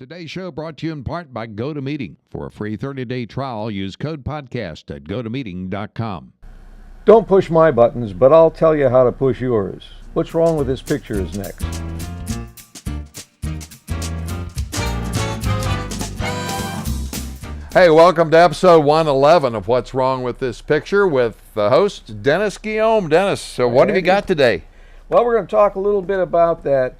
Today's show brought to you in part by GoToMeeting. For a free 30-day trial, use code podcast at gotomeeting.com. Don't push my buttons, but I'll tell you how to push yours. What's wrong with this picture is next. Hey, welcome to episode 111 of What's Wrong with This Picture with the host, Dennis Guillaume. Dennis, so what have you got today? Well, we're going to talk a little bit about that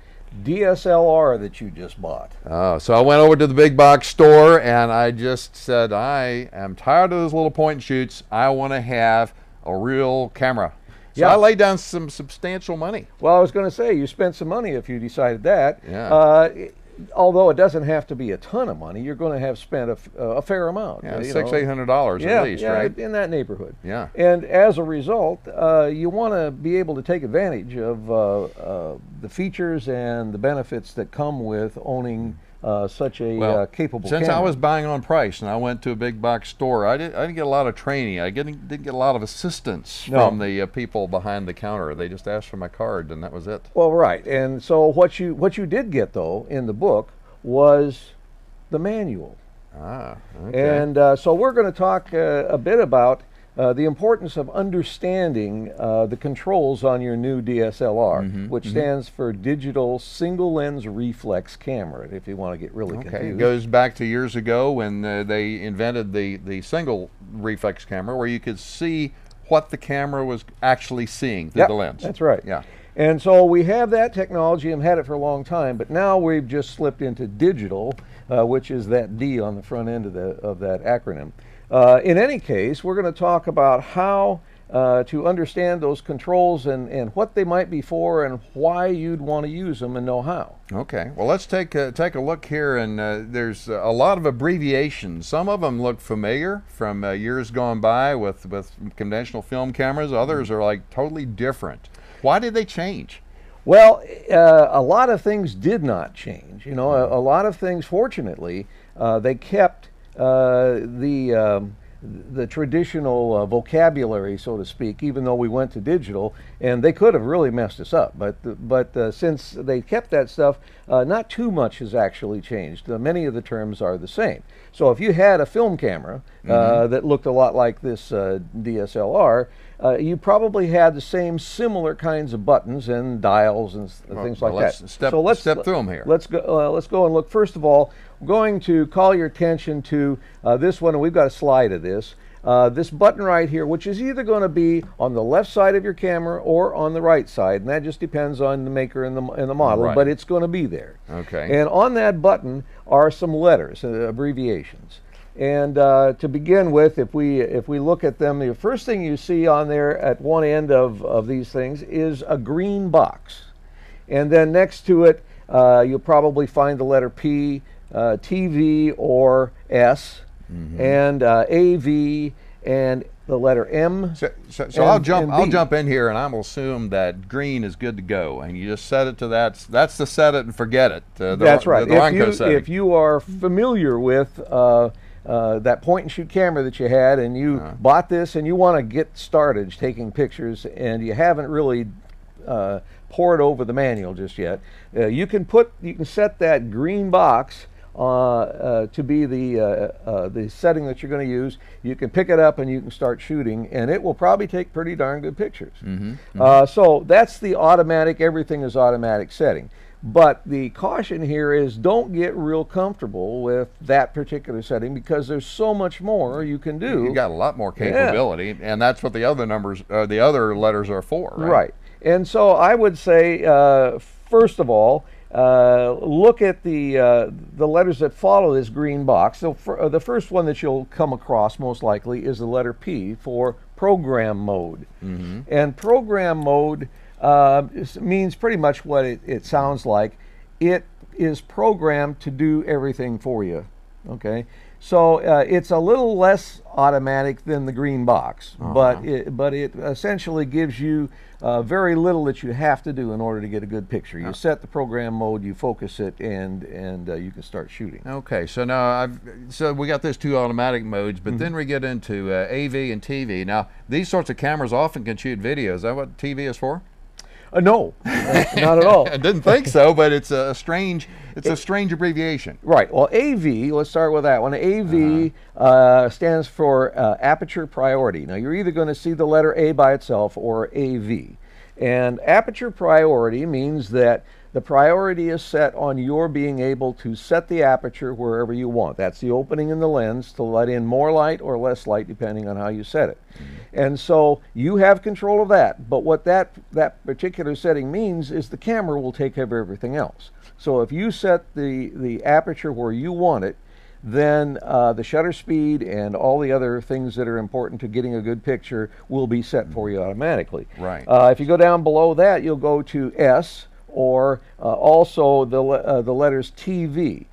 DSLR that you just bought. Oh, so I went over to the big box store and I just said, I am tired of those little point and shoots. I want to have a real camera. So Yeah. I laid down some substantial money. Well, I was going to say, you spent some money if you decided that. Yeah. Although it doesn't have to be a ton of money, you're going to have spent a fair amount. Yeah, you $600-800 at least, right? In that neighborhood. Yeah. And as a result, you want to be able to take advantage of the features and the benefits that come with owning such a capable Since camera. I was buying on price and I went to a big box store, I didn't get a lot of training. I didn't get a lot of assistance from the people behind the counter. They just asked for my card and that was it. Well, right. And so what you did get, though, in the book was the manual. Ah, okay. And so we're going to talk a bit about the importance of understanding the controls on your new DSLR, which stands for Digital Single Lens Reflex Camera, if you want to get really Okay, confused. it goes back to years ago when they invented the single reflex camera where you could see what the camera was actually seeing through the lens. That's right. Yeah. And so we have that technology and had it for a long time, but now we've just slipped into digital, which is that D on the front end of that acronym. In any case, we're going to talk about how to understand those controls and what they might be for and why you'd want to use them and know how. Okay, well let's take a look here, and there's a lot of abbreviations. Some of them look familiar from years gone by with conventional film cameras. Others are like totally different. Why did they change? Well, a lot of things did not change. You know, a lot of things, fortunately, they kept the traditional vocabulary, so to speak, even though we went to digital, and they could have really messed us up. But since they kept that stuff, not too much has actually changed. Many of the terms are the same. So if you had a film camera that looked a lot like this DSLR, you probably had the same similar kinds of buttons and dials and things like that. Let's step through them here. Let's go and look. First of all, we're going to call your attention to this one, and we've got a slide of this. This button right here, which is either going to be on the left side of your camera or on the right side, and that just depends on the maker and the model, Right. but it's going to be there. Okay. And on that button are some letters, abbreviations. And to begin with, if we look at them, the first thing you see on there at one end of these things is a green box. And then next to it, you'll probably find the letter P, TV or S, and AV, and the letter M. So I'll jump in here, and I'm gonna assume that green is good to go, and you just set it to that. That's the set it and forget it. That's right. The Ronco setting. If you are familiar with that point and shoot camera that you had, and you bought this, and you want to get started taking pictures, and you haven't really poured over the manual just yet, you can set that green box to be the setting that you're going to use. You can pick it up and you can start shooting, and it will probably take pretty darn good pictures. So that's the automatic, everything is automatic setting. But the caution here is don't get real comfortable with that particular setting because there's so much more you can do. You got a lot more capability, and that's what the other the other letters are for, right? Right. And so I would say, first of all, look at the letters that follow this green box. So the first one that you'll come across most likely is the letter P for program mode. And program mode means pretty much what it sounds like. It is programmed to do everything for you. Okay, so it's a little less automatic than the green box, but it essentially gives you very little that you have to do in order to get a good picture. You set the program mode, you focus it, and you can start shooting. Okay, so now so we got those two automatic modes, but then we get into AV and TV. Now these sorts of cameras often can shoot video. Is that what TV is for? No, not at all. I didn't think so, but it's a strange abbreviation. Right. Well, AV, let's start with that one. AV stands for aperture priority. Now, you're either going to see the letter A by itself or AV. And aperture priority means that the priority is set on your being able to set the aperture wherever you want. That's the opening in the lens to let in more light or less light depending on how you set it. And so you have control of that. But what that particular setting means is the camera will take care of everything else. So if you set the aperture where you want it, then the shutter speed and all the other things that are important to getting a good picture will be set for you automatically. Right. If you go down below that, you'll go to S, or also the letters TV.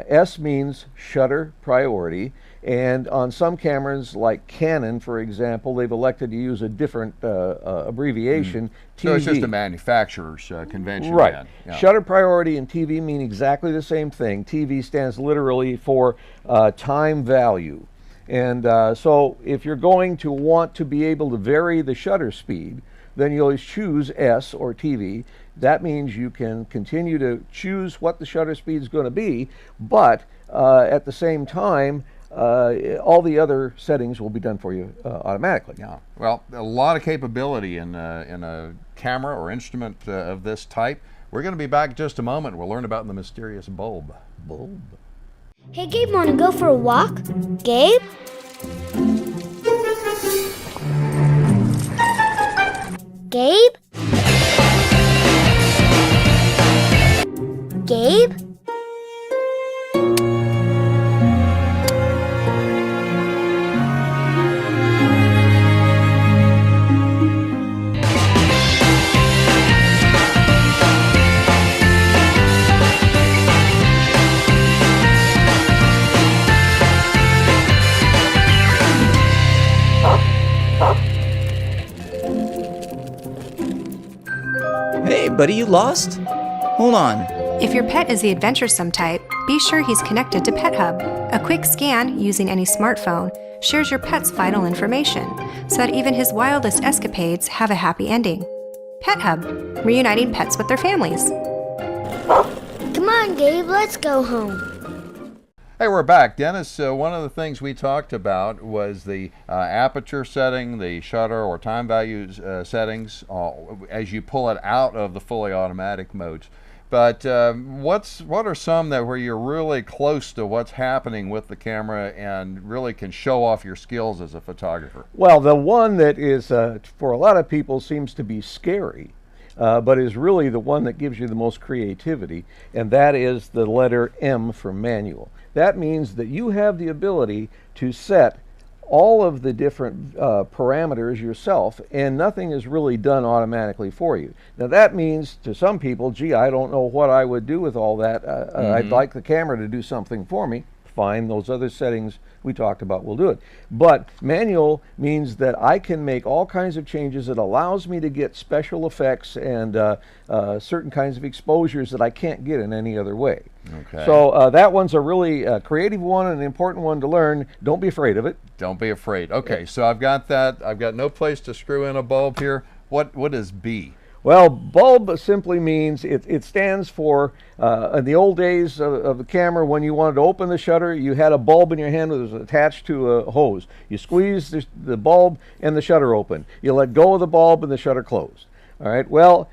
S means shutter priority, and on some cameras like Canon, for example, they've elected to use a different abbreviation, TV. So it's just a manufacturer's convention. Right. Then. Yeah. Shutter priority and TV mean exactly the same thing. TV stands literally for time value. And so if you're going to want to be able to vary the shutter speed, then you always choose S or TV. That means you can continue to choose what the shutter speed is going to be, but at the same time, all the other settings will be done for you automatically. Yeah. Well, a lot of capability in a camera or instrument of this type. We're going to be back in just a moment. We'll learn about the mysterious bulb. Hey, Gabe, want to go for a walk? Gabe? Gabe? Gabe? Hey, buddy, you lost? Hold on. If your pet is the adventuresome type, be sure he's connected to Pet Hub. A quick scan using any smartphone shares your pet's vital information, so that even his wildest escapades have a happy ending. Pet Hub, reuniting pets with their families. Come on, Gabe, let's go home. Hey, we're back. Dennis, one of the things we talked about was the aperture setting, the shutter or time values settings as you pull it out of the fully automatic modes. But what are some that where you're really close to what's happening with the camera and really can show off your skills as a photographer? Well, the one that is, for a lot of people, seems to be scary, but is really the one that gives you the most creativity, and that is the letter M for manual. That means that you have the ability to set all of the different parameters yourself, and nothing is really done automatically for you. Now that means to some people, gee, I don't know what I would do with all that. I'd like the camera to do something for me. Fine, those other settings we talked about will do it. But manual means that I can make all kinds of changes. It allows me to get special effects and certain kinds of exposures that I can't get in any other way. Okay. So that one's a really creative one and an important one to learn. Don't be afraid of it. Don't be afraid. Okay, so I've got that. I've got no place to screw in a bulb here. What is B? Well, bulb simply means it stands for, in the old days of the camera, when you wanted to open the shutter, you had a bulb in your hand that was attached to a hose. You squeeze the bulb and the shutter opened. You let go of the bulb and the shutter closed. All right, well,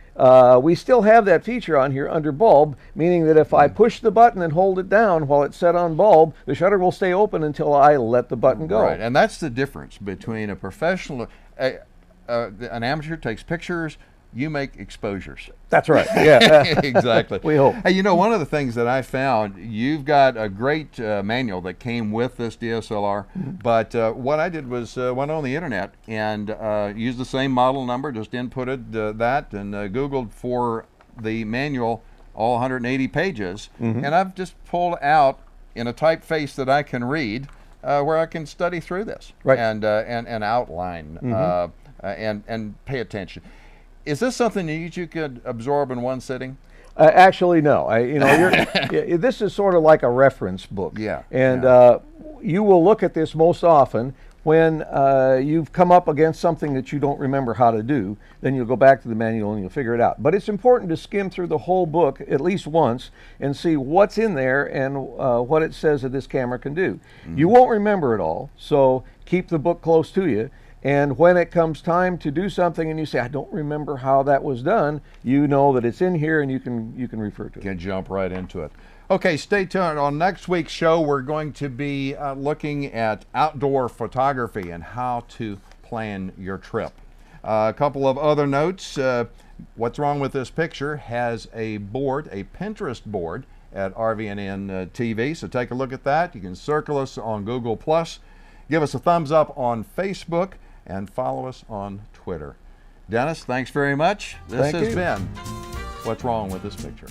we still have that feature on here under bulb, meaning that if I push the button and hold it down while it's set on bulb, the shutter will stay open until I let the button go. Right, and that's the difference between a professional, an amateur takes pictures, you make exposures. That's right. Yeah. Exactly. We hope. Hey, you know, one of the things that I found, you've got a great manual that came with this DSLR, but what I did was went on the internet and used the same model number, just inputted that and Googled for the manual, all 180 pages, and I've just pulled out in a typeface that I can read where I can study through this and outline and pay attention. Is this something that you could absorb in one sitting? Actually, no. This is sort of like a reference book. Yeah. And you will look at this most often When you've come up against something that you don't remember how to do, then you'll go back to the manual and you'll figure it out. But it's important to skim through the whole book at least once and see what's in there and what it says that this camera can do. You won't remember it all, so keep the book close to you. And when it comes time to do something and you say, I don't remember how that was done, you know that it's in here and you can refer to it. Can jump right into it. Okay, stay tuned. On next week's show, we're going to be looking at outdoor photography and how to plan your trip. A couple of other notes. What's Wrong with This Picture has a board, a Pinterest board at RVNN TV, so take a look at that. You can circle us on Google+, give us a thumbs up on Facebook, and follow us on Twitter. Dennis, thanks very much. This has been What's Wrong with This Picture.